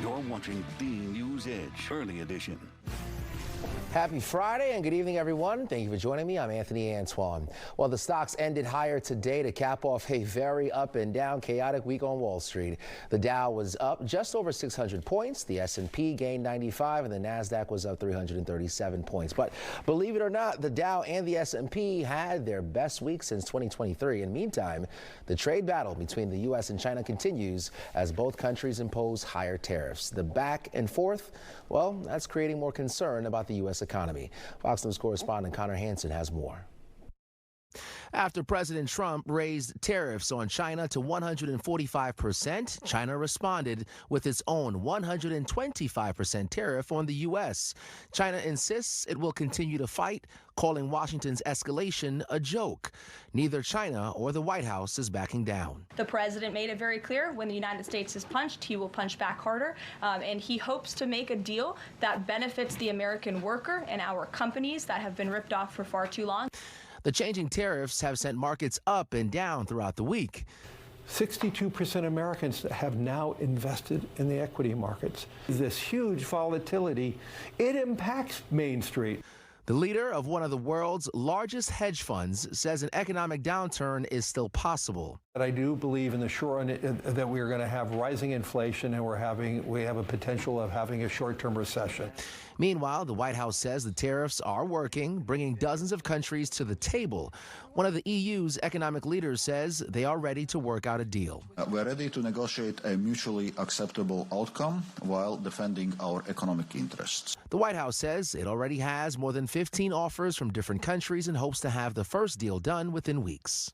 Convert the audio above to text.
You're watching the News Edge Early Edition. Happy Friday and good evening, everyone. Thank you for joining me. I'm Anthony Antoine. Well, the stocks ended higher today to cap off a very up and down chaotic week on Wall Street. The Dow was up just over 600 points. The S&P gained 95 and the Nasdaq was up 337 points. But believe it or not, the Dow and the S&P had their best week since 2023. In the meantime, the trade battle between the U.S. and China continues as both countries impose higher tariffs. The back and forth, well, that's creating more concern about the U.S. economy. Fox News correspondent Connor Hansen has more. After President Trump raised tariffs on China to 145%, China responded with its own 125% tariff on the U.S. China insists it will continue to fight, calling Washington's escalation a joke. Neither China or the White House is backing down. The president made it very clear when the United States is punched, he will punch back harder, and he hopes to make a deal that benefits the American worker and our companies that have been ripped off for far too long. The changing tariffs have sent markets up and down throughout the week. 62% of Americans have now invested in the equity markets. This huge volatility, it impacts Main Street. The leader of one of the world's largest hedge funds says an economic downturn is still possible. But I do believe in the short run that we are going to have rising inflation and we have a potential of having a short-term recession. Meanwhile, the White House says the tariffs are working, bringing dozens of countries to the table. One of the EU's economic leaders says they are ready to work out a deal. We're ready to negotiate a mutually acceptable outcome while defending our economic interests. The White House says it already has more than 15 offers from different countries and hopes to have the first deal done within weeks.